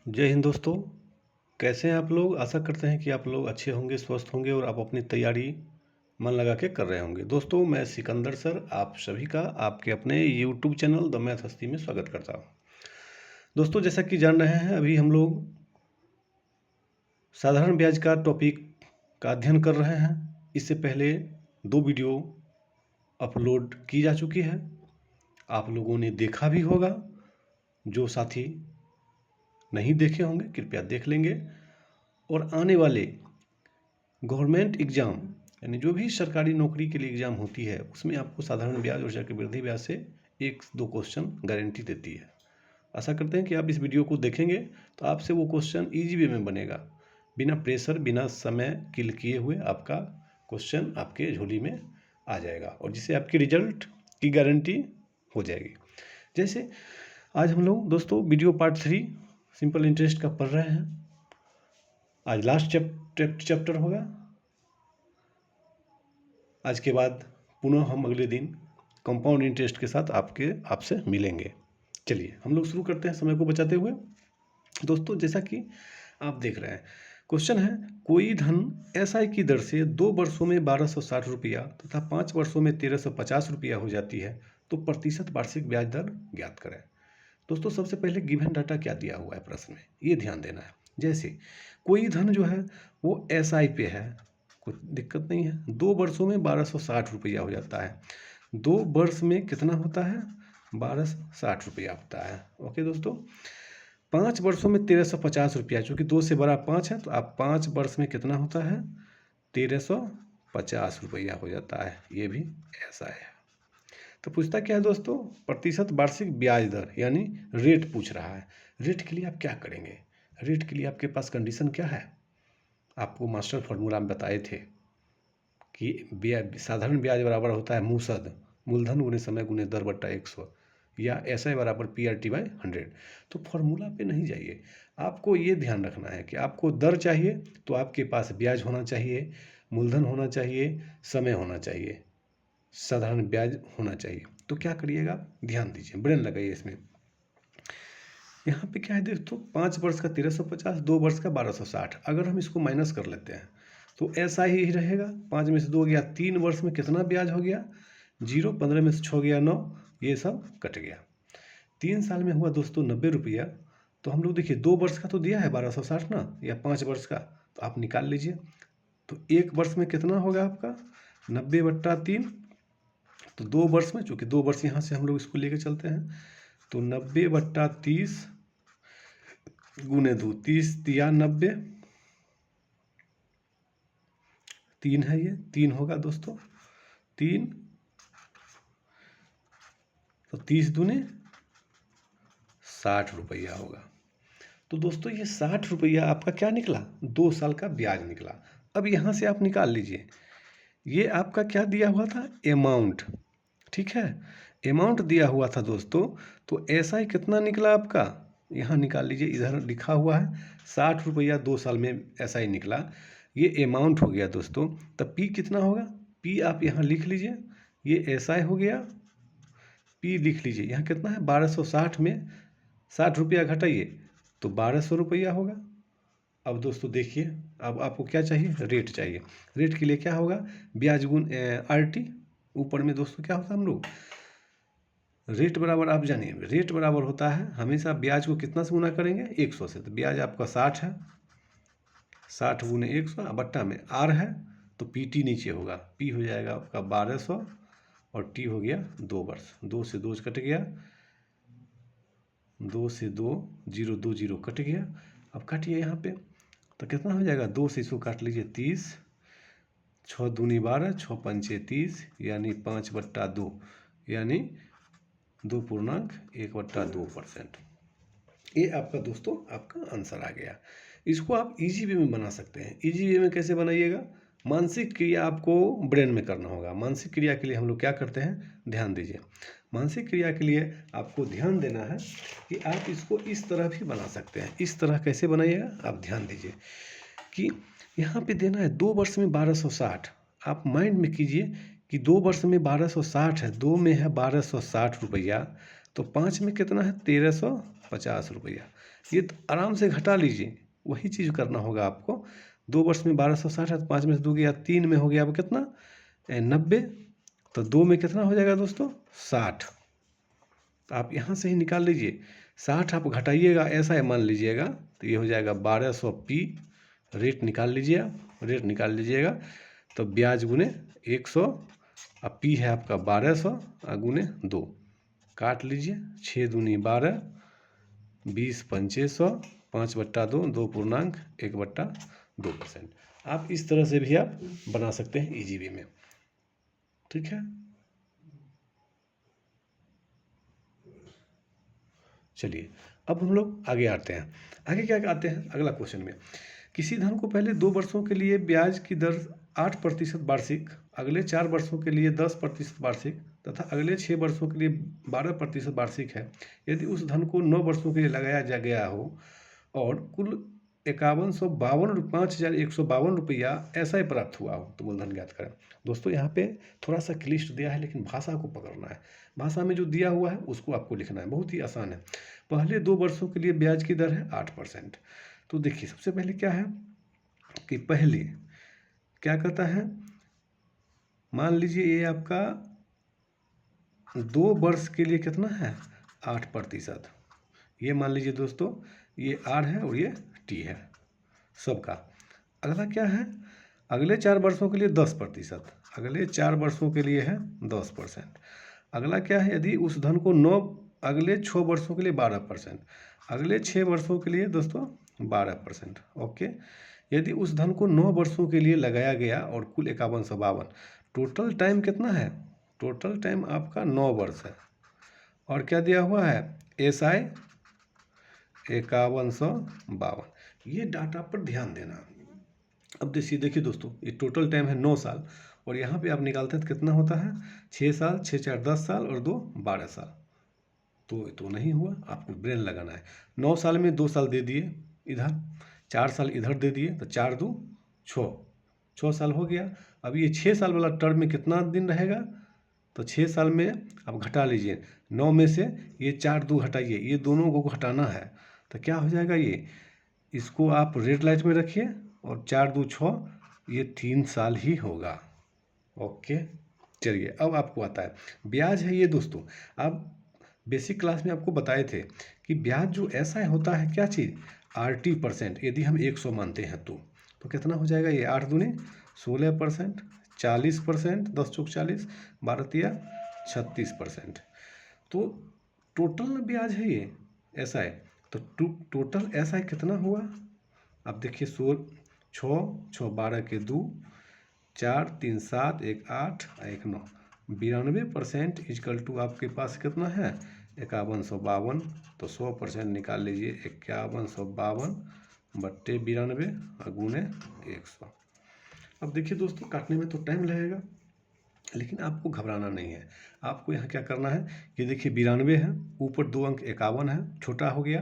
जय हिंद दोस्तों। कैसे हैं आप लोग? आशा करते हैं कि आप लोग अच्छे होंगे, स्वस्थ होंगे और आप अपनी तैयारी मन लगा के कर रहे होंगे। दोस्तों, मैं सिकंदर सर आप सभी का आपके अपने यूट्यूब चैनल द मैथ हस्ती में स्वागत करता हूं। दोस्तों, जैसा कि जान रहे हैं, अभी हम लोग साधारण ब्याज का टॉपिक का अध्ययन कर रहे हैं। इससे पहले 2 वीडियो अपलोड की जा चुकी है, आप लोगों ने देखा भी होगा। जो साथी नहीं देखे होंगे कृपया देख लेंगे। और आने वाले गवर्नमेंट एग्ज़ाम यानी जो भी सरकारी नौकरी के लिए एग्ज़ाम होती है, उसमें आपको साधारण ब्याज और चक्रवृद्धि ब्याज से 1-2 क्वेश्चन गारंटी देती है। आशा करते हैं कि आप इस वीडियो को देखेंगे तो आपसे वो क्वेश्चन ईजी वे में बनेगा, बिना प्रेशर, बिना समय किल किए हुए आपका क्वेश्चन आपके झोली में आ जाएगा और जिससे आपकी रिजल्ट की गारंटी हो जाएगी। जैसे आज हम लोग दोस्तों वीडियो पार्ट 3 सिंपल इंटरेस्ट का पढ़ रहे हैं। आज लास्ट चैप्टर होगा। आज के बाद पुनः हम अगले दिन कंपाउंड इंटरेस्ट के साथ आपसे मिलेंगे। चलिए हम लोग शुरू करते हैं समय को बचाते हुए। दोस्तों, जैसा कि आप देख रहे हैं, क्वेश्चन है कोई धन एसआई की दर से 2 वर्षों में 1260 रुपया तथा 5 वर्षों में 1350 रुपया हो जाती है, तो प्रतिशत वार्षिक ब्याज दर ज्ञात करें। दोस्तों, सबसे पहले गिवन डाटा क्या दिया हुआ है प्रश्न में, ये ध्यान देना है। जैसे कोई धन जो है वो एसआई पे है, कुछ दिक्कत नहीं है। 2 वर्षों में 1260 रुपया हो जाता है। 2 वर्ष में कितना होता है? 1260 रुपया होता है। ओके दोस्तों, 5 वर्षों में 1350 रुपया, चूँकि 2 से बड़ा 5 है तो आप 5 वर्ष में कितना होता है? 1350 रुपया हो जाता है। ये भी ऐसा है। तो पूछता क्या है दोस्तों? प्रतिशत वार्षिक ब्याज दर यानी रेट पूछ रहा है। रेट के लिए आप क्या करेंगे? रेट के लिए आपके पास कंडीशन क्या है? आपको मास्टर फॉर्मूला में बताए थे कि साधारण ब्याज बराबर होता है मूसद, मूलधन गुने समय गुने दर बट्टा 100, या एसआई बराबर PRT/100। तो फॉर्मूला पे नहीं जाइए, आपको ये ध्यान रखना है कि आपको दर चाहिए तो आपके पास ब्याज होना चाहिए, मूलधन होना चाहिए, समय होना चाहिए, साधारण ब्याज होना चाहिए। तो क्या करिएगा, ध्यान दीजिए, ब्रेन लगाइए इसमें। यहाँ पे क्या है दोस्तों, 5 वर्ष का 1350, 2 वर्ष का 1260। अगर हम इसको माइनस कर लेते हैं तो ऐसा ही रहेगा। 5 में से 2 गया, 3 वर्ष में कितना ब्याज हो गया? 0। 15 में से 6 गया 9, ये सब कट गया। 3 साल में हुआ दोस्तों 90 रुपया। तो हम लोग देखिए 2 वर्ष का तो दिया है 1260 ना, या 5 वर्ष का, तो आप निकाल लीजिए। तो 1 वर्ष में कितना होगा आपका? 90/3। तो 2 वर्ष में, चूँकि 2 वर्ष यहाँ से हम लोग इसको लेके चलते हैं, तो 90/30 गुने 2, 30 तिया 90, 3 है, ये 3 होगा दोस्तों, 3। तो 30 दूने 60 रुपया होगा। तो दोस्तों ये 60 रुपया आपका क्या निकला? 2 साल का ब्याज निकला। अब यहाँ से आप निकाल लीजिए, ये आपका क्या दिया हुआ था? अमाउंट, ठीक है, अमाउंट दिया हुआ था दोस्तों। तो ऐसा ही कितना निकला आपका? यहाँ निकाल लीजिए, इधर लिखा हुआ है 60 रुपया 2 साल में ऐसा ही निकला। ये अमाउंट हो गया दोस्तों। तब पी कितना होगा? पी आप यहाँ लिख लीजिए, ये ऐसा ही हो गया। पी लिख लीजिए, यहाँ कितना है? 1260 में 60 रुपया घटाइए तो 1200 रुपया होगा। अब दोस्तों देखिए, अब आपको क्या चाहिए? रेट चाहिए। रेट के लिए क्या होगा? ब्याज गुण RT। ऊपर में दोस्तों क्या होता है, हम लोग रेट बराबर, आप जानिए रेट बराबर होता है हमेशा ब्याज को कितना से गुना करेंगे? 100 से। तो ब्याज आपका 60 है, 60 गुने 100 बट्टा में R है, तो PT नीचे होगा, P हो जाएगा आपका 1200 और T हो गया 2 वर्ष। 2 से 2 कट गया, 2 से 2 0 2 0 कट गया। अब काटिए यहाँ पे, तो कितना हो जाएगा? 2 से इसको काट लीजिए 30, 6 दूनी 12, 6 पंचे 30, यानी 5/2, यानी 2.1/2%। ये आपका दोस्तों आपका आंसर आ गया। इसको आप इजी वे में बना सकते हैं। इजी वे में कैसे बनाइएगा? मानसिक क्रिया आपको ब्रेन में करना होगा। मानसिक क्रिया के लिए हम लोग क्या करते हैं, ध्यान दीजिए। मानसिक क्रिया के लिए आपको ध्यान देना है कि आप इसको इस तरह भी बना सकते हैं। इस तरह कैसे बनाइएगा, आप ध्यान दीजिए कि यहाँ पे देना है 2 वर्ष में 1260। आप माइंड में कीजिए कि 2 वर्ष में 1260 है, 2 में है 1260 रुपया, तो 5 में कितना है? 50 रुपया। ये तो आराम से घटा लीजिए, वही चीज़ करना होगा आपको। 2 वर्ष में 1260 है, तो 5 में से 2 गया, 3 में हो गया अब कितना 90, तो 2 में कितना हो जाएगा दोस्तों 60। तो आप यहाँ से ही निकाल लीजिए, 60 आप घटाइएगा ऐसा है मान लीजिएगा, तो ये हो जाएगा 1200 पी। रेट निकाल लीजिए, रेट निकाल लीजिएगा, तो ब्याज गुने 100, अब पी है आपका 1200 गुने 2, काट लीजिए, 6 दूनी 12, 20 पंचे 100, 5/2, 2 पूर्णांक 1/2%। आप इस तरह से भी आप बना सकते हैं ईजीवी में, ठीक है। चलिए अब हम लोग आगे आते हैं। आगे क्या आते हैं अगला क्वेश्चन में, किसी धन को पहले 2 वर्षों के लिए ब्याज की दर 8% वार्षिक, अगले 4 वर्षों के लिए 10% वार्षिक तथा अगले 6 वर्षों के लिए 12% वार्षिक है। यदि उस धन को 9 वर्षों के लिए लगाया जा गया हो और कुल 5152 रुपया ऐसा ही प्राप्त हुआ हो, तो मूलधन ज्ञात करें। दोस्तों यहाँ पे थोड़ा सा क्लिष्ट दिया है, लेकिन भाषा को पकड़ना है। भाषा में जो दिया हुआ है उसको आपको लिखना है, बहुत ही आसान है। पहले 2 वर्षों के लिए ब्याज की दर है 8%। तो देखिए सबसे पहले क्या है कि पहले क्या कहता है, मान लीजिए ये आपका 2 वर्ष के लिए कितना है 8%। ये मान लीजिए दोस्तों ये आर है और ये टी है सबका। अगला क्या है, अगले 4 वर्षों के लिए 10%, अगले 4 वर्षों के लिए है 10%। अगला क्या है, यदि उस धन को 9 अगले 6 वर्षों के लिए 12%, अगले 6 वर्षों के लिए दोस्तों 12%। ओके, यदि उस धन को 9 वर्षों के लिए लगाया गया और कुल 5152, टोटल टाइम कितना है, टोटल टाइम आपका 9 वर्ष है। और क्या दिया हुआ है SI 5152। ये डाटा पर ध्यान देना। अब देखिए दोस्तों ये टोटल टाइम है 9 साल, और यहाँ पे आप निकालते हैं तो कितना होता है 6 साल, 6 4 10 साल और 2 12 साल। तो नहीं हुआ, आपको ब्रेन लगाना है। 9 साल में 2 साल दे दिए इधर, 4 साल इधर दे दिए, तो 4 2 6, 6 साल हो गया। अब ये 6 साल वाला टर्म में कितना दिन रहेगा, तो 6 साल में अब घटा लीजिए, 9 में से ये 4 2 हटाइए, ये दोनों को हटाना है, तो क्या हो जाएगा ये, इसको आप रेड लाइट में रखिए, और 4 2 6, ये 3 साल ही होगा। ओके, चलिए अब आपको आता है ब्याज है ये दोस्तों। अब बेसिक क्लास में आपको बताए थे कि ब्याज जो ऐसा होता है क्या चीज़ RT%, यदि हम 100 मानते हैं तो कितना हो जाएगा ये 8 दूनी 16%, 40%, 10 चौक 40, 12 तिया 36%। तो टोटल ब्याज है ये ऐसा है। तो टोटल ऐसा है कितना हुआ, अब देखिए 16 6 6 12 के 2, 4 3 7 1 8 1 9, 92% इजकल टू आपके पास कितना है 5152। तो 100% निकाल लीजिए, 5152 बट्टे 92 गुने 100। अब देखिए दोस्तों काटने में तो टाइम लगेगा, लेकिन आपको घबराना नहीं है। आपको यहाँ क्या करना है, ये देखिए 92 है, ऊपर 2 अंक 51 है, छोटा हो गया,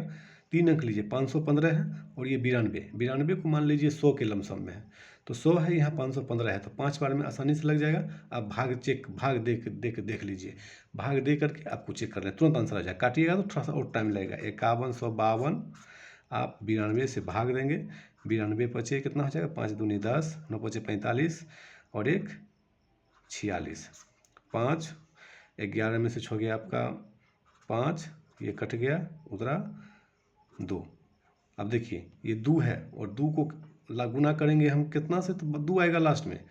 3 अंक लीजिए 515 है, और ये 92 को मान लीजिए 100 के लमसम में है, तो 100 है यहाँ 515 है, तो 5 बार में आसानी से लग जाएगा। आप भाग देख लीजिए, भाग दे करके आपको चेक कर लें, तुरंत आंसर आ जाएगा। काटिएगा तो थोड़ा सा और टाइम लगेगा। 5152 आप 92 से भाग देंगे, 92 पचे कितना हो जाएगा 5 दूनी 10, 9 पचे 45 और 1 46, 5 11 में से 6 गया आपका 5, ये कट गया उधरा 2। अब देखिए ये 2 है, और 2 को गुना करेंगे हम कितना से, तो 2 आएगा लास्ट में,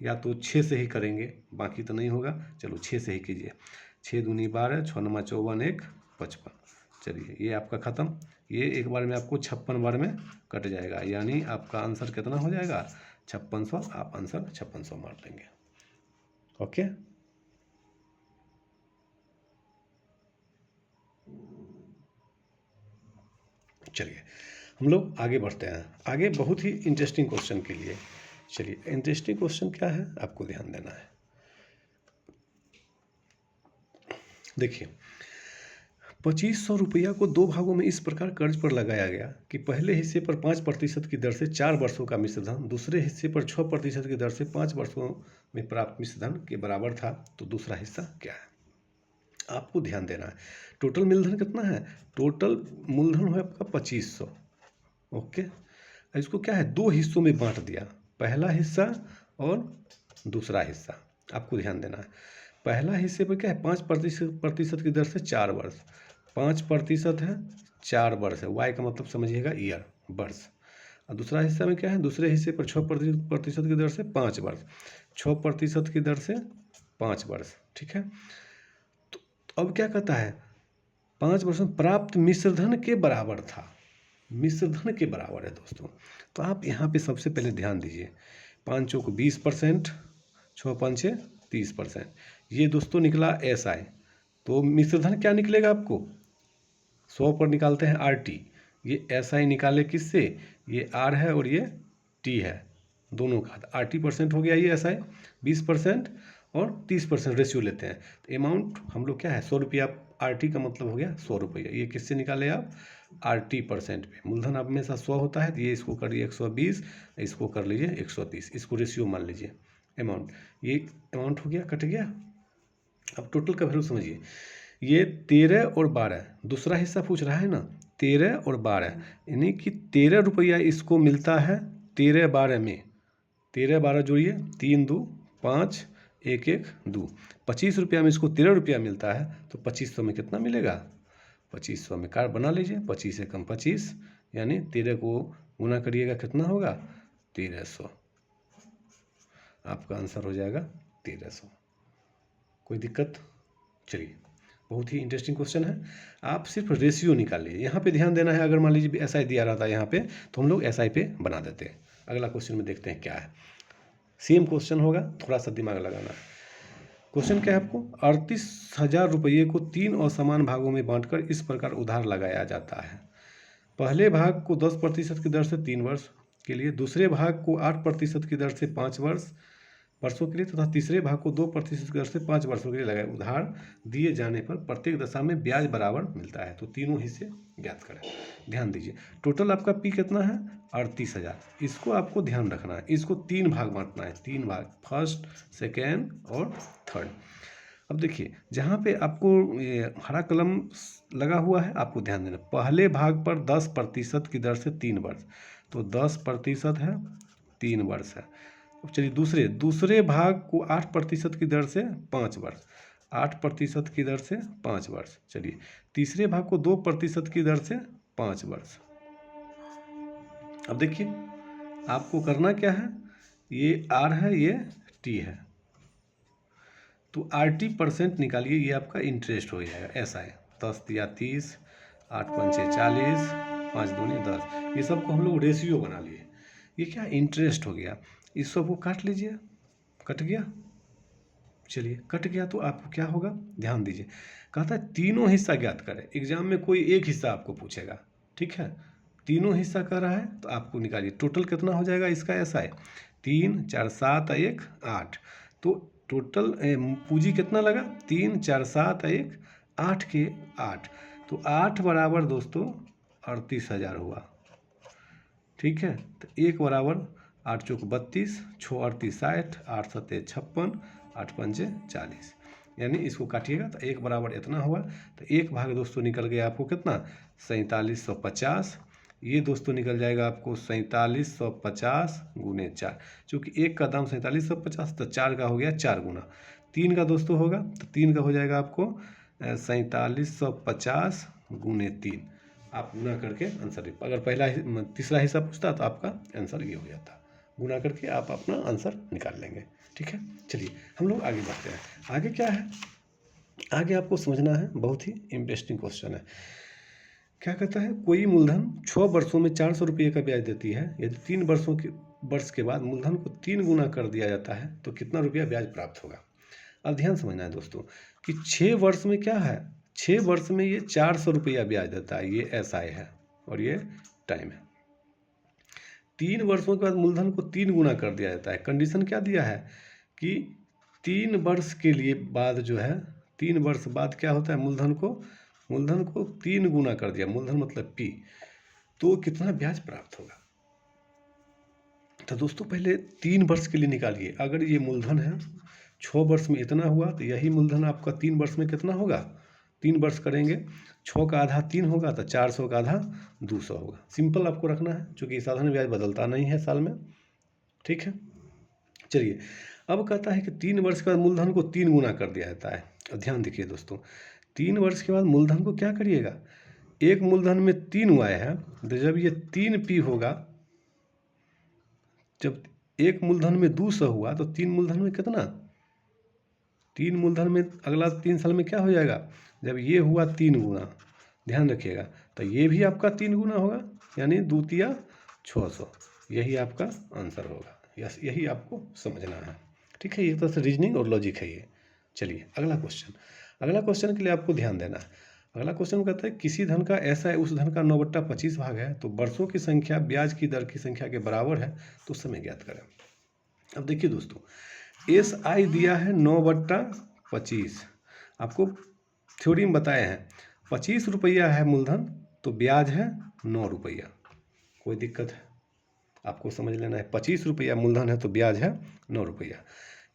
या तो 6 से ही करेंगे, बाकी तो नहीं होगा। चलो 6 से ही कीजिए, 6 दूनी 12, 6 नमा 54, 1 55। चलिए ये आपका ख़त्म, ये एक बार में आपको 56 बार में कट जाएगा, यानी आपका आंसर कितना हो जाएगा 5600। आप आंसर 5600 मार देंगे। ओके, चलिए हम लोग आगे बढ़ते हैं, आगे बहुत ही इंटरेस्टिंग क्वेश्चन के लिए। चलिए इंटरेस्टिंग क्वेश्चन क्या है आपको ध्यान देना है। देखिए 2500 रुपया को 2 भागों में इस प्रकार कर्ज पर लगाया गया कि पहले हिस्से पर 5% की दर से 4 वर्षों का मिश्र धन दूसरे हिस्से पर 6% की दर से 5 वर्षों में प्राप्त मिश्र धन के बराबर था, तो दूसरा हिस्सा क्या है। आपको ध्यान देना है। टोटल मूलधन कितना है? टोटल मूलधन है आपका 2500। ओके, इसको क्या है, 2 हिस्सों में बांट दिया, पहला हिस्सा और दूसरा हिस्सा। आपको ध्यान देना है, पहला हिस्से पर क्या है, 5% की दर से 4 वर्ष, 5% है 4 वर्ष है, वाई का मतलब समझिएगा ईयर, वर्ष। और दूसरा हिस्सा में क्या है, दूसरे हिस्से पर 6% की दर से 5 वर्ष, 6% की दर से 5 वर्ष। ठीक है, तो अब क्या कहता है, 5 वर्ष में प्राप्त मिश्रधन के बराबर था, मिश्रधन के बराबर है दोस्तों। तो आप यहाँ पे सबसे पहले ध्यान दीजिए, 5 चौक 20%, 6 पंचे 30%, ये दोस्तों निकला SI। तो मिश्रधन क्या निकलेगा आपको, 100 पर निकालते हैं RT, ये SI निकाले किससे, ये R है और ये T है, दोनों का RT% हो गया, ये SI 20% और 30% रेशियो लेते हैं। तो अमाउंट हम लोग क्या है, 100 रुपया, RT का मतलब हो गया 100 रुपया, ये किससे निकाले आप, RT% पे। मूलधन आप हमेशा 100 होता है, तो ये इसको करिए 120, इसको कर लीजिए 130, इसको रेशियो मान लीजिए अमाउंट, ये अमाउंट हो गया, कट गया। अब टोटल का वैल्यू समझिए, ये 13 और 12, दूसरा हिस्सा पूछ रहा है ना, 13 और 12, यानी कि 13 रुपया इसको मिलता है 13-12 में, 13-12 जोड़िए, 3 2 5, 1 1 2, 25 रुपया में इसको 13 रुपया मिलता है, तो 2500 में कितना मिलेगा, 2500 में कार्ड बना लीजिए, 25 एकम 25, यानी 13 को गुना करिएगा, कितना होगा 1300, आपका आंसर हो जाएगा 1300। कोई दिक्कत? चलिए, बहुत ही इंटरेस्टिंग क्वेश्चन है, आप सिर्फ रेशियो निकालिए, यहाँ पे ध्यान देना है। अगर मान लीजिए SI दिया रहा था यहाँ पे, तो हम लोग SI पे बना देते हैं। अगला क्वेश्चन में देखते हैं क्या है, सेम क्वेश्चन होगा, थोड़ा सा दिमाग लगाना है। क्वेश्चन क्या है आपको, 38,000 रुपये को 3 असमान भागों में बांटकर इस प्रकार उधार लगाया जाता है। पहले भाग को 10% की दर से 3 वर्ष के लिए, दूसरे भाग को 8% की दर से 5 वर्षों के लिए, तथा तीसरे भाग को 2% की दर से 5 वर्षों के लिए लगाए। उधार दिए जाने पर प्रत्येक दशा में ब्याज बराबर मिलता है। तो तीनों हिस्से ज्ञात करें। ध्यान दीजिए, टोटल आपका P कितना है, 38,000। इसको आपको ध्यान रखना है, इसको 3 भाग बांटना है, 3 भाग, फर्स्ट, सेकेंड और थर्ड। अब देखिए, जहाँ पे आपको ये हरा कलम लगा हुआ है, आपको ध्यान देना, पहले भाग पर 10% की दर से 3 वर्ष, तो 10% है, 3 वर्ष है। अब चलिए, दूसरे भाग को 8% की दर से 5 वर्ष, 8% की दर से 5 वर्ष। चलिए, तीसरे भाग को 2% की दर से 5 वर्ष। अब देखिए, आपको करना क्या है, ये R है, ये T है, तो RT% निकालिए, ये आपका इंटरेस्ट हो जाएगा। ऐसा है, 10 या 30, 8 पंचे 40, 5 दूनी 10, ये सब को हम लोग रेशियो बना लिए। ये क्या इंटरेस्ट हो गया, इस सब को काट लीजिए, कट गया। चलिए, कट गया तो आपको क्या होगा, ध्यान दीजिए, कहता है तीनों हिस्सा ज्ञात करें। एग्जाम में कोई एक हिस्सा आपको पूछेगा, ठीक है, तीनों हिस्सा कर रहा है, तो आपको निकालिए टोटल कितना हो जाएगा इसका। ऐसा है, 3 4 7 1 8, तो टोटल पूंजी कितना लगा, 3 4 7 1 8 के 8, तो 8 बराबर दोस्तों 38,000 हुआ। ठीक है, तो 1 बराबर 8 चौक 32, 6 38 60, 8 सत्ते 56, 8 पंचे 40, यानी इसको काटिएगा तो 1 बराबर इतना हुआ। तो 1 भाग दोस्तों निकल गया आपको कितना, 4750। ये दोस्तों निकल जाएगा आपको 4750 गुने 4, चूँकि 1 का दाम 4750, तो 4 का हो गया 4 गुना। 3 का दोस्तों होगा, तो 3 का हो जाएगा आपको 4750 गुने 3। आप गुना करके आंसर, अगर तीसरा हिस्सा पूछता तो आपका आंसर ये हो जाता, गुना करके आप अपना आंसर निकाल लेंगे। ठीक है, चलिए हम लोग आगे बढ़ते हैं। आगे क्या है, आगे आपको समझना है, बहुत ही इंटरेस्टिंग क्वेश्चन है। क्या कहता है, कोई मूलधन 6 वर्षों में 400 रुपये का ब्याज देती है, यदि 3 वर्ष के बाद मूलधन को 3 गुना कर दिया जाता है तो कितना रुपया ब्याज प्राप्त होगा। अब ध्यान समझना है दोस्तों कि 6 वर्ष में क्या है, 6 वर्ष में ये 400 रुपया ब्याज देता है, ये SI है और ये टाइम है। 3 वर्षों के बाद मूलधन को 3 गुना कर दिया जाता है। कंडीशन क्या दिया है कि 3 वर्ष के लिए बाद जो है, 3 वर्ष बाद क्या होता है, मूलधन को 3 गुना कर दिया, मूलधन मतलब P, तो कितना ब्याज प्राप्त होगा। तो दोस्तों पहले 3 वर्ष के लिए निकालिए, अगर ये मूलधन है 6 वर्ष में इतना हुआ, तो यही मूलधन आपका 3 वर्ष में कितना होगा, 3 वर्ष करेंगे, 6 का आधा 3 होगा, तो 400 का आधा 200 होगा। सिंपल आपको रखना है, क्योंकि साधारण ब्याज बदलता नहीं है साल में, ठीक है। चलिए, अब कहता है कि 3 वर्ष के बाद मूलधन को 3 गुना कर दिया जाता है। और ध्यान देखिए दोस्तों, 3 वर्ष के बाद मूलधन को क्या करिएगा, एक मूलधन में 3 हुआ है, तो जब ये 3P होगा, जब एक मूलधन में 200 हुआ, तो 3 मूलधन में कितना, 3 मूलधन में अगला 3 साल में क्या हो जाएगा, जब ये हुआ 3 गुना, ध्यान रखिएगा, तो ये भी आपका 3 गुना होगा, यानी 2 तिया 600, यही आपका आंसर होगा। यही आपको समझना है, ठीक है। ये तो रीजनिंग और लॉजिक है ये। चलिए अगला क्वेश्चन, अगला क्वेश्चन के लिए आपको ध्यान देना है। अगला क्वेश्चन कहता है किसी धन का ऐसा है उस धन का 9/25 भाग है, तो वर्षों की संख्या ब्याज की दर की संख्या के बराबर है, तो समय ज्ञात करें। अब देखिए दोस्तों, SI दिया है 9/25, आपको थ्योरी में बताए हैं 25 रुपया है मूलधन, तो ब्याज है 9 रुपया। कोई दिक्कत है, आपको समझ लेना है, 25 रुपया मूलधन है तो ब्याज है 9 रुपया।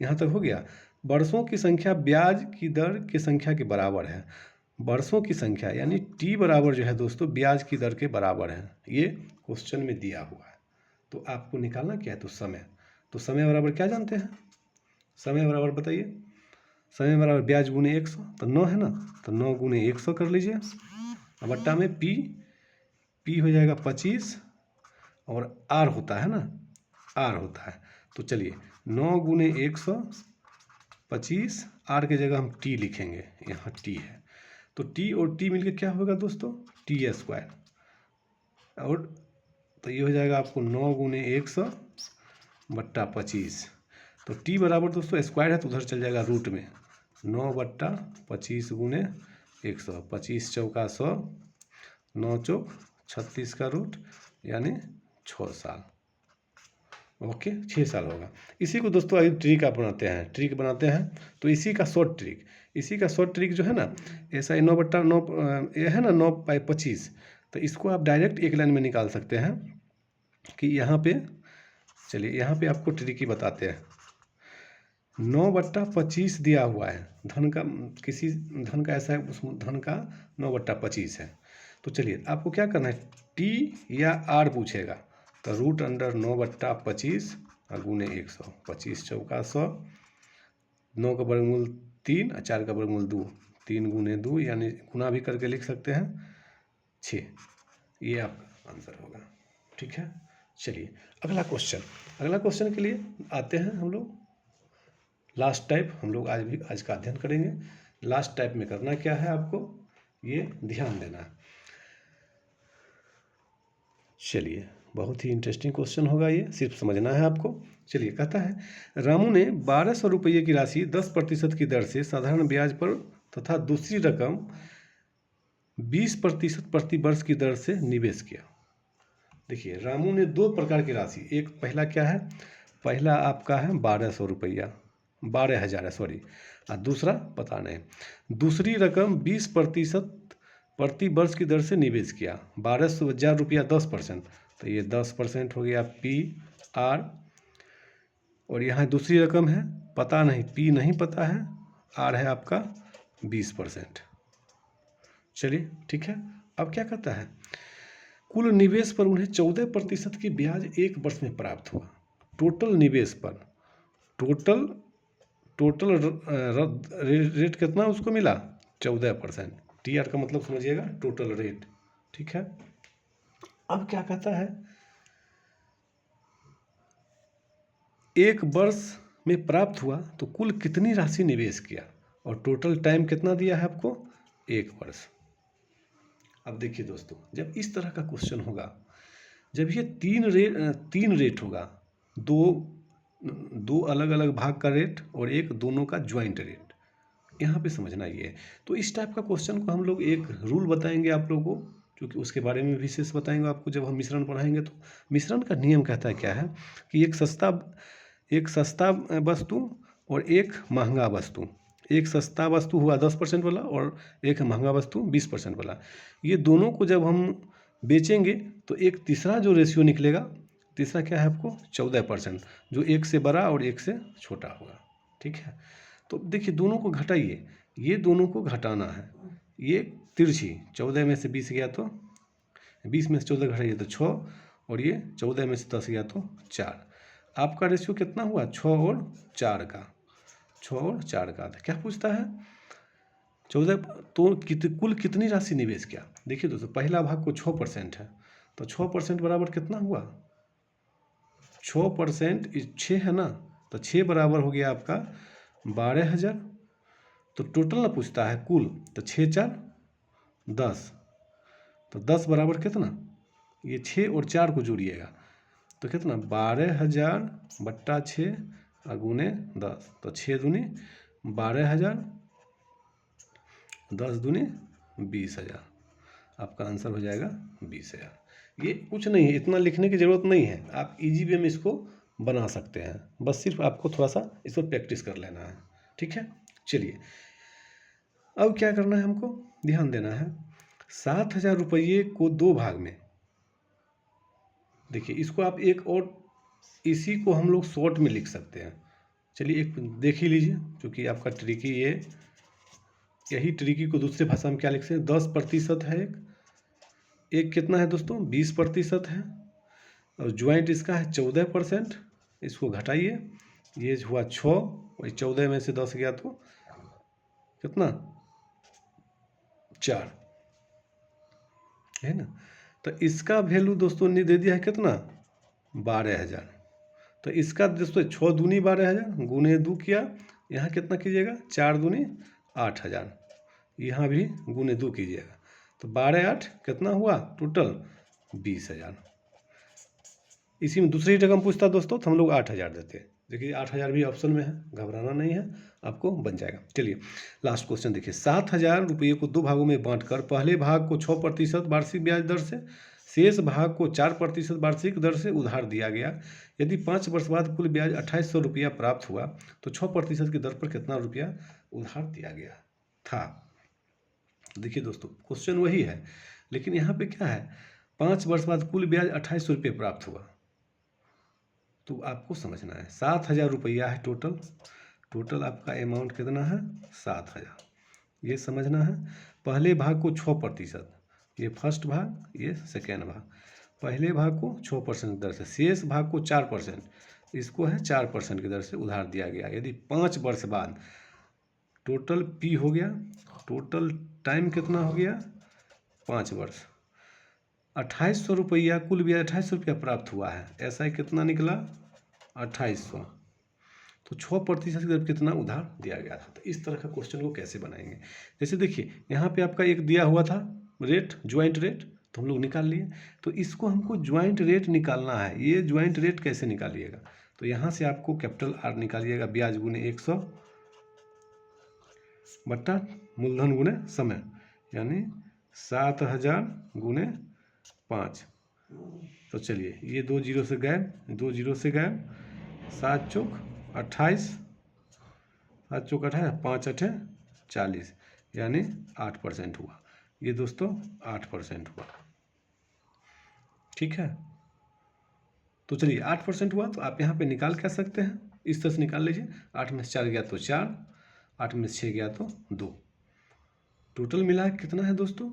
यहाँ तक हो गया। वर्षों की संख्या ब्याज की दर की संख्या के बराबर है, वर्षों की संख्या यानी T बराबर जो है दोस्तों ब्याज की दर के बराबर है, ये क्वेश्चन में दिया हुआ है। तो आपको निकालना क्या है, तो समय, तो समय बराबर क्या जानते हैं, समय बराबर बताइए, समय बराबर ब्याज गुने 100, तो 9 है ना, तो 9 गुने 100 कर लीजिए, अब बट्टा में P हो जाएगा 25, और R होता है ना, R होता है, तो चलिए 9 गुने 125, R के जगह हम T लिखेंगे, यहाँ T है, तो T और T मिलकर क्या होगा दोस्तों, T², और तो ये हो जाएगा आपको 9 गुने 100 बट्टा 25, तो T बराबर दोस्तों स्क्वायर है तो उधर चल जाएगा रूट में, 9/25 गुने 100, 25 चौका 100, 9 चौक 36 का रूट, यानी 6 साल। ओके, 6 साल होगा। इसी को दोस्तों अभी ट्रिक आप बनाते हैं, ट्रिक बनाते हैं, तो इसी का शॉर्ट ट्रिक जो है ना, ऐसा 9/9 ये है ना 9/25, तो इसको आप डायरेक्ट एक लाइन में निकाल सकते हैं कि यहाँ पे, चलिए यहाँ पे आपको ट्रिक ही बताते हैं। 9/25 दिया हुआ है धन का, किसी धन का ऐसा है उस धन का 9/25 है, तो चलिए आपको क्या करना है, T या R पूछेगा, तो रूट अंडर 9/25 गुने 100, 25 चौका 100, 9 का वर्गमूल 3 और 4 का वर्गमूल 2, 3 गुने 2 यानी गुना भी करके लिख सकते हैं 6, ये आपका आंसर होगा, ठीक है। चलिए अगला क्वेश्चन के लिए आते हैं हम लोग। लास्ट टाइप हम लोग आज का अध्ययन करेंगे। लास्ट टाइप में करना क्या है, आपको ये ध्यान देना है। चलिए बहुत ही इंटरेस्टिंग क्वेश्चन होगा ये, सिर्फ समझना है आपको। चलिए कहता है रामू ने 1200 रुपये की राशि 10% की दर से साधारण ब्याज पर तथा दूसरी रकम 20% प्रति वर्ष की दर से निवेश किया। देखिए रामू ने 2 प्रकार की राशि, एक पहला क्या है, पहला आपका है 1200 रुपया, 12,000 है सॉरी, और दूसरा पता नहीं, दूसरी रकम 20% प्रति वर्ष की दर से निवेश किया, 12,000 रुपया 10%, तो ये 10% हो गया PR, और यहाँ दूसरी रकम है पता नहीं, P नहीं पता है, R है आपका 20%। चलिए ठीक है। अब क्या कहता है, कुल निवेश पर उन्हें 14% की ब्याज 1 वर्ष में प्राप्त हुआ। टोटल निवेश पर टोटल रेट कितना उसको मिला, 14%। TR का मतलब समझिएगा टोटल रेट, ठीक है। अब क्या कहता है, 1 वर्ष में प्राप्त हुआ तो कुल कितनी राशि निवेश किया, और टोटल टाइम कितना दिया है आपको, 1 वर्ष। अब देखिए दोस्तों, जब इस तरह का क्वेश्चन होगा, जब ये 3 रेट होगा, दो अलग अलग भाग का रेट और एक दोनों का ज्वाइंट रेट, यहाँ पे समझना ये है। तो इस टाइप का क्वेश्चन को हम लोग एक रूल बताएंगे आप लोगों को, क्योंकि उसके बारे में विशेष बताएंगे आपको जब हम मिश्रण पढ़ाएंगे। तो मिश्रण का नियम कहता है क्या है कि एक सस्ता वस्तु और एक महंगा वस्तु, एक सस्ता वस्तु हुआ 10% वाला और एक महंगा वस्तु 20% वाला, ये दोनों को जब हम बेचेंगे तो एक तीसरा जो रेशियो निकलेगा, तीसरा क्या है आपको 14%, जो एक से बड़ा और एक से छोटा होगा, ठीक है। तो देखिए दोनों को घटाइए, ये दोनों को घटाना है। ये तिरछी 14 में से 20 गया तो 20 में से 14 घटाइए तो 6, और ये 14 में से 10 गया तो 4। आपका रेशियो कितना हुआ? 6 और 4 का, 6 और 4 का। तो क्या पूछता है? 14 तो कुल कितनी राशि निवेश किया? देखिए दोस्तों, पहला भाग को 6% है, तो 6% बराबर कितना हुआ? 6% 6 है ना, तो 6 बराबर हो गया आपका 12,000। तो टोटल ना पूछता है कुल, तो 6 4 10, तो 10 बराबर कितना? ये 6 और 4 को जोड़िएगा तो कितना? 12,000 बट्टा 6 गुने 10, तो 6 दूनी 12,000, 10 दूनी 20,000। आपका आंसर हो जाएगा 20,000। ये कुछ नहीं है, इतना लिखने की ज़रूरत नहीं है, आप इजी वे में इसको बना सकते हैं। बस सिर्फ आपको थोड़ा सा इस पर प्रैक्टिस कर लेना है। ठीक है, चलिए अब क्या करना है, हमको ध्यान देना है। 7,000 रुपये को 2 भाग में, देखिए इसको आप एक और, इसी को हम लोग शॉर्ट में लिख सकते हैं। चलिए एक देख ही लीजिए, क्योंकि आपका ट्रिकी यही ट्रिकी को दूसरे भाषा में क्या लिख सकते हैं? 10% है एक कितना है दोस्तों? 20% है, और ज्वाइंट इसका है 14%। इसको घटाइए, ये हुआ 6, और 14 में से 10 गया तो कितना? 4 है ना। तो इसका वैल्यू दोस्तों ने दे दिया है कितना? 12,000। तो इसका दोस्तों 6 दूनी 12,000 गुने 2 किया, यहाँ कितना कीजिएगा? 4 दूनी 8,000, यहाँ भी गुने 2 कीजिएगा, तो 12 8 कितना हुआ टोटल? 20,000। इसी में दूसरी रकम पूछता दोस्तों तो हम लोग 8,000 देते। देखिए 8,000 भी ऑप्शन में है, घबराना नहीं है, आपको बन जाएगा। चलिए लास्ट क्वेश्चन देखिए। 7,000 रुपये को 2 भागों में बांटकर पहले भाग को 6% वार्षिक ब्याज दर से, शेष भाग को 4% वार्षिक दर से उधार दिया गया। यदि 5 वर्ष बाद कुल ब्याज 2,800 रुपया प्राप्त हुआ तो 6% की दर पर कितना रुपया उधार दिया गया था? देखिए दोस्तों क्वेश्चन वही है, लेकिन यहाँ पे क्या है? 5 वर्ष बाद कुल ब्याज 2,800 रुपये प्राप्त हुआ, तो आपको समझना है 7,000 रुपया है टोटल आपका अमाउंट कितना है? 7,000। ये समझना है। पहले भाग को 6%, ये फर्स्ट भाग, ये सेकेंड भाग। पहले भाग को 6% दर से, शेष भाग को 4%, इसको है 4% की दर से उधार दिया गया। यदि 5 वर्ष बाद, टोटल पी हो गया, टोटल टाइम कितना हो गया? 5 वर्ष, 2,800 रुपया कुल ब्याज 2,800 रुपया प्राप्त हुआ है, ऐसा ही कितना निकला? 2,800। तो 6% की दर कितना उधार दिया गया था। तो इस तरह का क्वेश्चन को कैसे बनाएंगे? जैसे देखिए यहाँ पे आपका एक दिया हुआ था रेट, ज्वाइंट रेट, तो हम लोग निकाल लिए। तो इसको हमको ज्वाइंट रेट निकालना है। ये ज्वाइंट रेट कैसे निकालिएगा? तो यहाँ से आपको कैपिटल R निकालिएगा, ब्याज गुने 100 बट्टा मूलधन गुने समय, यानी 7,000 गुने 5। तो चलिए ये 2 जीरो से गए, 2 जीरो से गए, 7 चौक 28, 7 चौक 28, 5 8 40, यानी 8% हुआ। ये दोस्तों 8% हुआ। ठीक है, तो चलिए 8% हुआ, तो आप यहाँ पे निकाल क्या सकते हैं? इस तरह से निकाल लीजिए। 8 में से 4 गया तो 4, 8 में से 6 गया तो 2, टोटल मिला कितना है दोस्तों?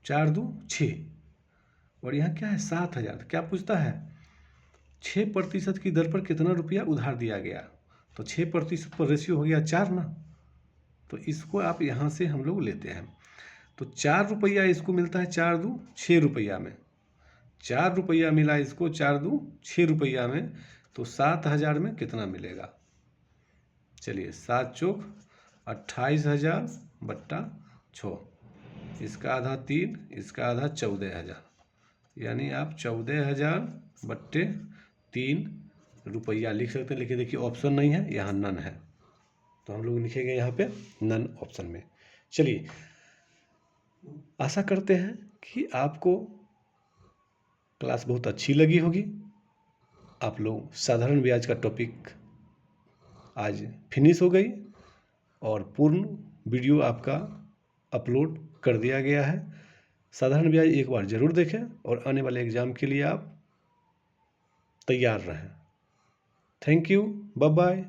4 2 6, और यहाँ क्या है? 7,000। क्या पूछता है? 6% की दर पर कितना रुपया उधार दिया गया? तो 6% पर रेशियो हो गया 4 ना, तो इसको आप यहाँ से हम लोग लेते हैं। तो 4 रुपया इसको मिलता है, 4 2 6 रुपया में, 4 रुपया मिला इसको, 4 2 6 रुपया में, तो 7,000 में कितना मिलेगा? चलिए 7 चौक 28,000 बट्टा 6, इसका आधा 3, इसका आधा 14,000, यानी आप 14,000 बट्टे 3 रुपया लिख सकते हैं। लेकिन देखिए ऑप्शन नहीं है, यहाँ नन है, तो हम लोग लिखेंगे यहाँ पे नन ऑप्शन में। चलिए आशा करते हैं कि आपको क्लास बहुत अच्छी लगी होगी। आप लोग साधारण ब्याज का टॉपिक आज फिनिश हो गई, और पूर्ण वीडियो आपका अपलोड कर दिया गया है। साधारण ब्याज एक बार ज़रूर देखें, और आने वाले एग्ज़ाम के लिए आप तैयार रहें। Thank you, bye bye.